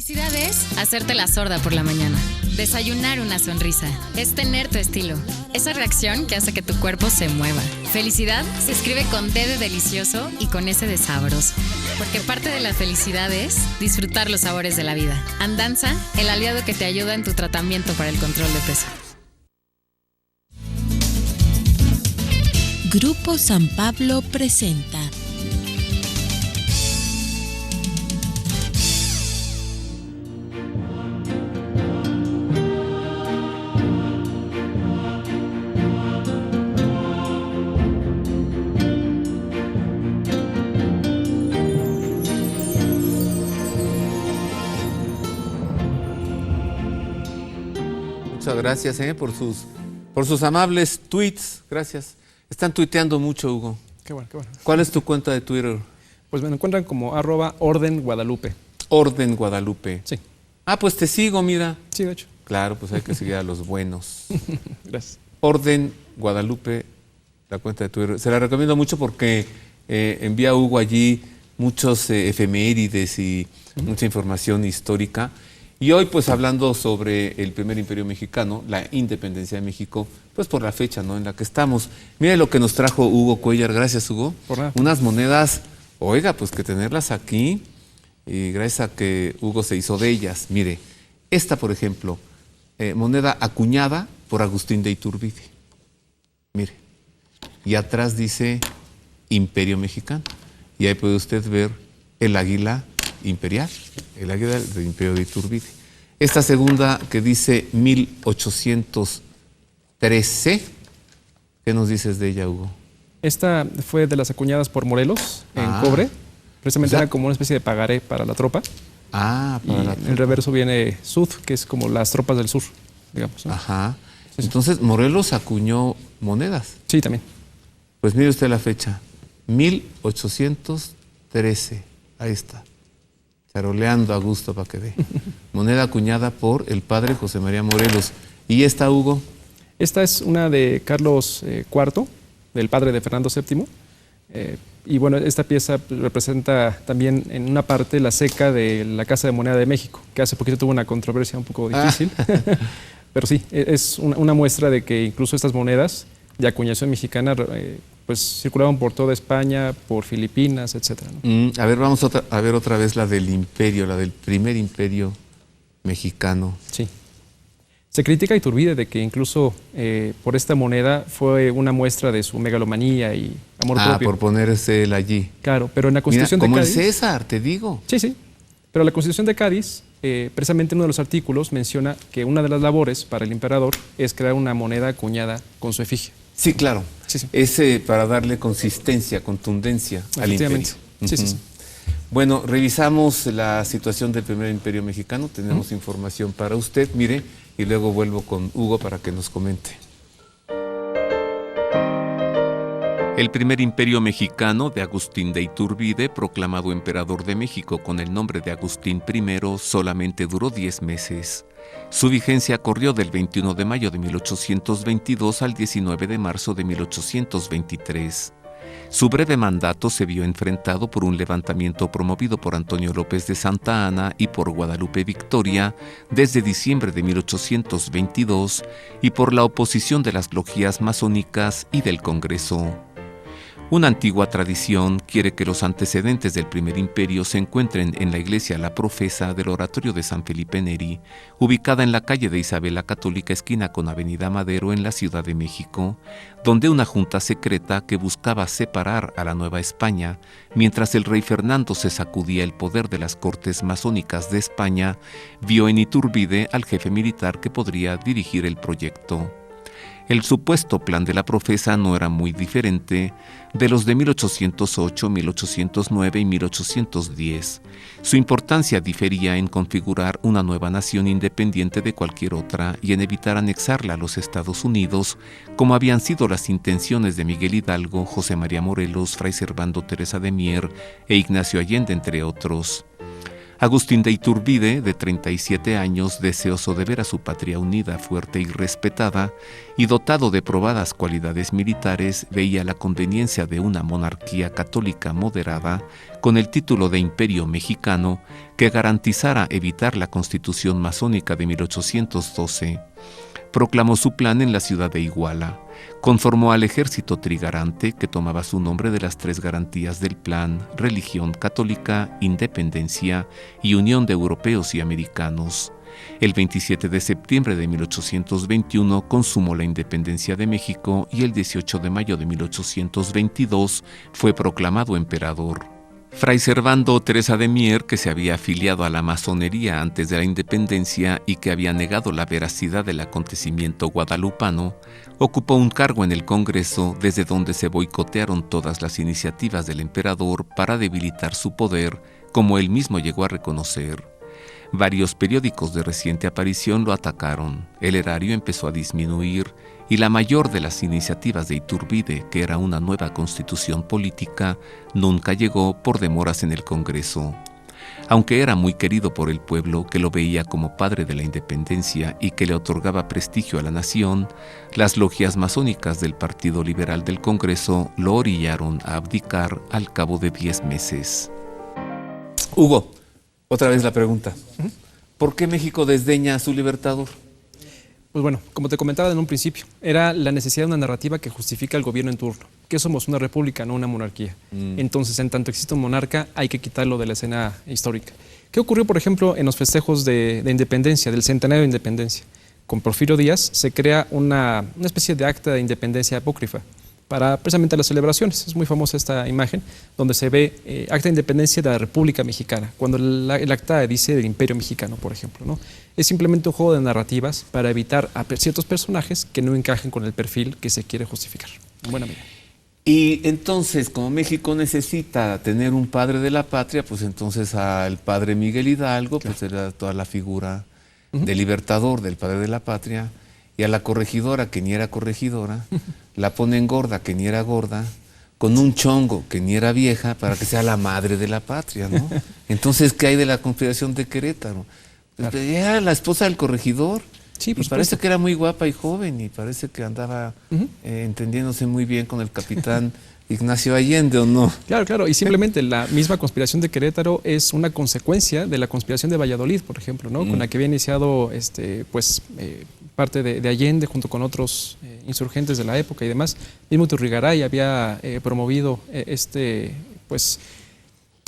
Felicidad es hacerte la sorda por la mañana. Desayunar una sonrisa. Es tener tu estilo. Esa reacción que hace que tu cuerpo se mueva. Felicidad se escribe con D de delicioso y con S de sabroso. Porque parte de la felicidad es disfrutar los sabores de la vida. Andanza, el aliado que te ayuda en tu tratamiento para el control de peso. Grupo San Pablo presenta Muchas gracias por sus amables tweets. Gracias. Están tuiteando mucho, Hugo. Qué bueno, qué bueno. ¿Cuál es tu cuenta de Twitter? Pues me encuentran como @ordenguadalupe. Orden Guadalupe. Sí. Ah, pues te sigo, mira. Sí, de hecho. Claro, pues hay que seguir a los buenos. Gracias. Orden Guadalupe, la cuenta de Twitter. Se la recomiendo mucho porque envía a Hugo allí muchos efemérides y mucha información histórica. Y hoy, pues hablando sobre el primer imperio mexicano, la independencia de México, pues por la fecha, ¿no?, en la que estamos. Mire lo que nos trajo Hugo Cuellar. Gracias, Hugo. Por nada. Unas monedas, oiga, pues que tenerlas aquí, y gracias a que Hugo se hizo de ellas. Mire, esta, por ejemplo, moneda acuñada por Agustín de Iturbide. Mire, y atrás dice Imperio Mexicano. Y ahí puede usted ver el águila imperial, el águila del Imperio de Iturbide. Esta segunda que dice 1813, ¿qué nos dices de ella, Hugo? Esta fue de las acuñadas por Morelos en cobre. Precisamente era como una especie de pagaré para la tropa. Para la En el reverso viene Sud, que es como las tropas del sur, digamos, ¿no? Ajá. Sí. Entonces, Morelos acuñó monedas. Sí, también. Pues mire usted la fecha, 1813. Ahí está. Charoleando a gusto para que ve. Moneda acuñada por el padre José María Morelos. ¿Y esta, Hugo? Esta es una de Carlos IV, del padre de Fernando VII. Y bueno, esta pieza representa también en una parte la ceca de la Casa de Moneda de México, que hace poquito tuvo una controversia un poco difícil. Pero sí, es una muestra de que incluso estas monedas de acuñación mexicana pues circulaban por toda España, por Filipinas, etcétera, ¿no? A ver, vamos a ver otra vez la del imperio, la del primer imperio mexicano. Sí. Se critica a Iturbide de que incluso por esta moneda fue una muestra de su megalomanía y amor propio. Por ponerse él allí. Claro, pero en la Constitución Mira, como de Cádiz... el César, te digo. Sí, sí. Pero la Constitución de Cádiz, precisamente en uno de los artículos, menciona que una de las labores para el emperador es crear una moneda acuñada con su efigie. Sí, claro. Sí, sí. Es para darle consistencia, contundencia al imperio. Sí, sí, sí. Bueno, revisamos la situación del primer imperio mexicano. Tenemos información para usted, mire, y luego vuelvo con Hugo para que nos comente. El primer imperio mexicano de Agustín de Iturbide, proclamado emperador de México con el nombre de Agustín I, solamente duró 10 meses. Su vigencia corrió del 21 de mayo de 1822 al 19 de marzo de 1823. Su breve mandato se vio enfrentado por un levantamiento promovido por Antonio López de Santa Anna y por Guadalupe Victoria desde diciembre de 1822 y por la oposición de las logias masónicas y del Congreso. Una antigua tradición quiere que los antecedentes del primer imperio se encuentren en la iglesia La Profesa del oratorio de San Felipe Neri, ubicada en la calle de Isabel la Católica, esquina con Avenida Madero, en la Ciudad de México, donde una junta secreta que buscaba separar a la Nueva España, mientras el rey Fernando se sacudía el poder de las cortes masónicas de España, vio en Iturbide al jefe militar que podría dirigir el proyecto. El supuesto plan de La Profesa no era muy diferente de los de 1808, 1809 y 1810. Su importancia difería en configurar una nueva nación independiente de cualquier otra y en evitar anexarla a los Estados Unidos, como habían sido las intenciones de Miguel Hidalgo, José María Morelos, Fray Servando Teresa de Mier e Ignacio Allende, entre otros. Agustín de Iturbide, de 37 años, deseoso de ver a su patria unida, fuerte y respetada, y dotado de probadas cualidades militares, veía la conveniencia de una monarquía católica moderada con el título de Imperio Mexicano que garantizara evitar la Constitución masónica de 1812. Proclamó su plan en la ciudad de Iguala. Conformó al ejército trigarante, que tomaba su nombre de las 3 garantías del plan: religión católica, independencia y unión de europeos y americanos. El 27 de septiembre de 1821 consumó la independencia de México y el 18 de mayo de 1822 fue proclamado emperador. Fray Servando Teresa de Mier, que se había afiliado a la masonería antes de la independencia y que había negado la veracidad del acontecimiento guadalupano, ocupó un cargo en el Congreso desde donde se boicotearon todas las iniciativas del emperador para debilitar su poder, como él mismo llegó a reconocer. Varios periódicos de reciente aparición lo atacaron, el erario empezó a disminuir y la mayor de las iniciativas de Iturbide, que era una nueva constitución política, nunca llegó por demoras en el Congreso. Aunque era muy querido por el pueblo, que lo veía como padre de la independencia y que le otorgaba prestigio a la nación, las logias masónicas del Partido Liberal del Congreso lo orillaron a abdicar al cabo de 10 meses. Hugo, otra vez la pregunta. ¿Por qué México desdeña a su libertador? Pues bueno, como te comentaba en un principio, era la necesidad de una narrativa que justifica el gobierno en turno, que somos una república, no una monarquía. Entonces, en tanto existe un monarca, hay que quitarlo de la escena histórica. ¿Qué ocurrió, por ejemplo, en los festejos de independencia, del centenario de independencia? Con Porfirio Díaz se crea una especie de acta de independencia apócrifa para precisamente las celebraciones. Es muy famosa esta imagen donde se ve acta de independencia de la República Mexicana, cuando el acta dice del Imperio Mexicano, por ejemplo, ¿no? Es simplemente un juego de narrativas para evitar a ciertos personajes que no encajen con el perfil que se quiere justificar. En buena medida. Y entonces, como México necesita tener un padre de la patria, pues entonces al padre Miguel Hidalgo, claro, pues era toda la figura del libertador, del padre de la patria, y a la corregidora, que ni era corregidora, la ponen gorda, que ni era gorda, con un chongo, que ni era vieja, para que sea la madre de la patria, ¿no? Entonces, ¿qué hay de la conspiración de Querétaro? Pues, claro, era la esposa del corregidor. Sí, pues parece que era muy guapa y joven, y parece que andaba entendiéndose muy bien con el capitán Ignacio Allende, ¿o no? Claro, claro, y simplemente la misma conspiración de Querétaro es una consecuencia de la conspiración de Valladolid, por ejemplo, ¿no? Con la que había iniciado parte de Allende junto con otros insurgentes de la época y demás. Mismo Turrigaray había promovido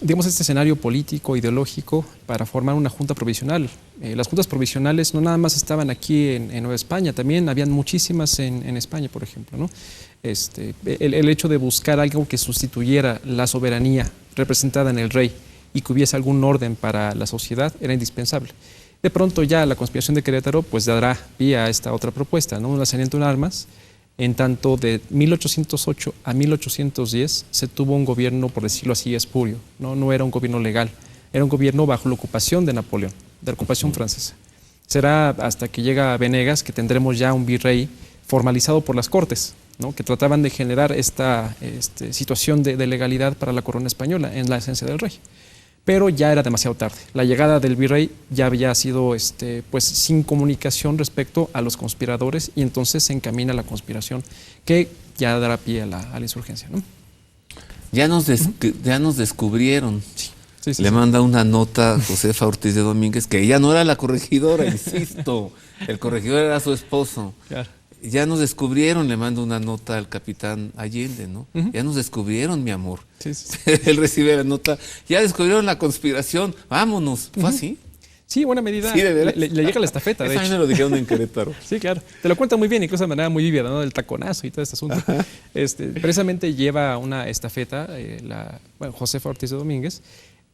digamos, este escenario político, ideológico, para formar una junta provisional. Las juntas provisionales no nada más estaban aquí en Nueva España, también habían muchísimas en España, por ejemplo, ¿no? El hecho de buscar algo que sustituyera la soberanía representada en el rey y que hubiese algún orden para la sociedad era indispensable. De pronto ya la conspiración de Querétaro pues dará pie a esta otra propuesta, ¿no? Un alzamiento en armas. En tanto, de 1808 a 1810 se tuvo un gobierno, por decirlo así, espurio. No era un gobierno legal, era un gobierno bajo la ocupación de Napoleón, de la ocupación francesa. Será hasta que llega Venegas que tendremos ya un virrey formalizado por las Cortes, ¿no? Que trataban de generar esta situación de legalidad para la corona española en la esencia del rey. Pero ya era demasiado tarde. La llegada del virrey ya había sido sin comunicación respecto a los conspiradores, y entonces se encamina la conspiración que ya dará pie a la insurgencia, ¿no? Ya nos descubrieron. Sí, Le manda una nota a Josefa Ortiz de Domínguez, que ella no era la corregidora, insisto. El corregidor era su esposo. Claro. Ya nos descubrieron, le mando una nota al capitán Allende, ¿no? Ya nos descubrieron, mi amor. Sí. Él recibe la nota, ya descubrieron la conspiración, vámonos. ¿Fue así? Sí, buena medida. Sí, le llega la estafeta, de hecho. A mí me lo dijeron en Querétaro. Sí, claro. Te lo cuenta muy bien, incluso de manera muy vívida, ¿no? El taconazo y todo este asunto. Precisamente lleva una estafeta, Josefa Ortiz de Domínguez.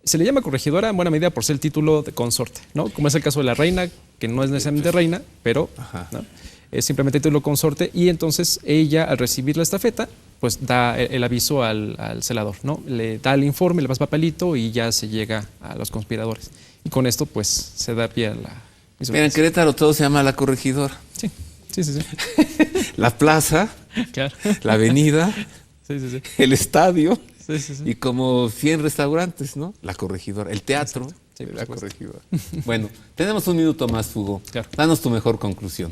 Se le llama corregidora en buena medida por ser el título de consorte, ¿no? Como es el caso de la reina, que no es necesariamente reina, pero ¿no? Es simplemente título consorte, y entonces ella, al recibir la estafeta, pues da el aviso al celador, ¿no? Le da el informe, le pasa papelito y ya se llega a los conspiradores. Y con esto, pues, se da pie a la... Mira, en Querétaro todo se llama la corregidora. Sí. La plaza, claro, la avenida, el estadio, y como 100 restaurantes, ¿no? La corregidora, el teatro. Sí, de la corregidora. Bueno, tenemos un minuto más, Hugo. Claro. Danos tu mejor conclusión.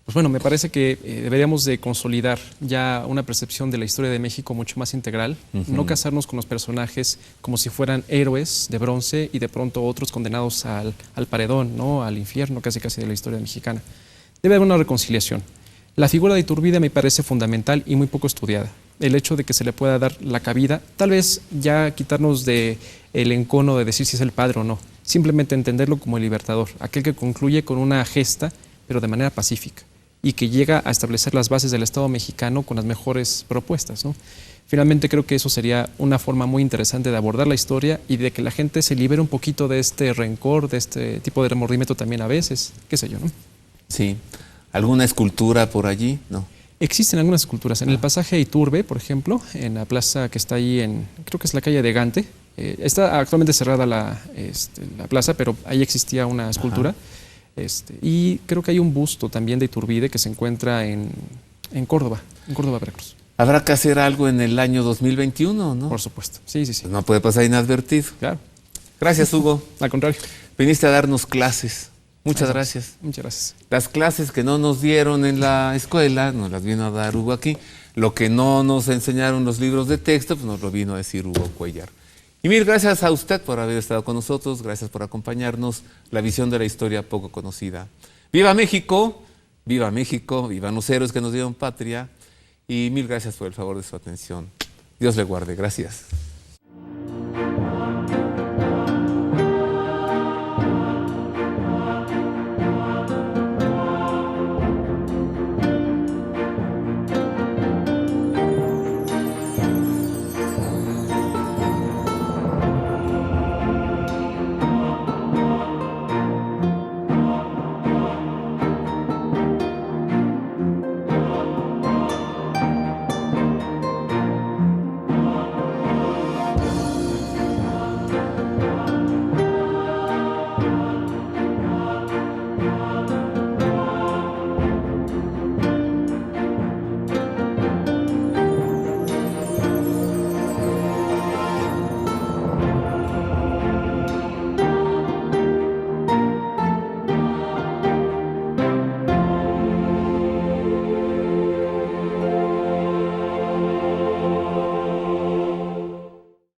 Pues bueno, me parece que deberíamos de consolidar ya una percepción de la historia de México mucho más integral, no casarnos con los personajes como si fueran héroes de bronce y de pronto otros condenados al paredón, ¿no? Al infierno, casi casi de la historia mexicana. Debe haber una reconciliación. La figura de Iturbide me parece fundamental y muy poco estudiada. El hecho de que se le pueda dar la cabida, tal vez ya quitarnos de el encono de decir si es el padre o no, simplemente entenderlo como el libertador, aquel que concluye con una gesta, pero de manera pacífica, y que llega a establecer las bases del Estado mexicano con las mejores propuestas, ¿no? Finalmente creo que eso sería una forma muy interesante de abordar la historia y de que la gente se libere un poquito de este rencor, de este tipo de remordimiento también a veces, qué sé yo, ¿no? Sí. ¿Alguna escultura por allí? No. Existen algunas esculturas. En el pasaje Iturbe, por ejemplo, en la plaza que está ahí creo que es la calle de Gante, está actualmente cerrada la plaza, pero ahí existía una escultura. Y creo que hay un busto también de Iturbide que se encuentra en Córdoba, Veracruz. Habrá que hacer algo en el año 2021, ¿no? Por supuesto, sí. Pues no puede pasar inadvertido. Claro. Gracias, Hugo. Al contrario. Viniste a darnos clases. Muchas gracias. Muchas gracias. Las clases que no nos dieron en la escuela, nos las vino a dar Hugo aquí. Lo que no nos enseñaron los libros de texto, pues nos lo vino a decir Hugo Cuellar. Y mil gracias a usted por haber estado con nosotros, gracias por acompañarnos, la visión de la historia poco conocida. ¡Viva México! ¡Viva México! ¡Vivan los héroes que nos dieron patria! Y mil gracias por el favor de su atención. Dios le guarde. Gracias.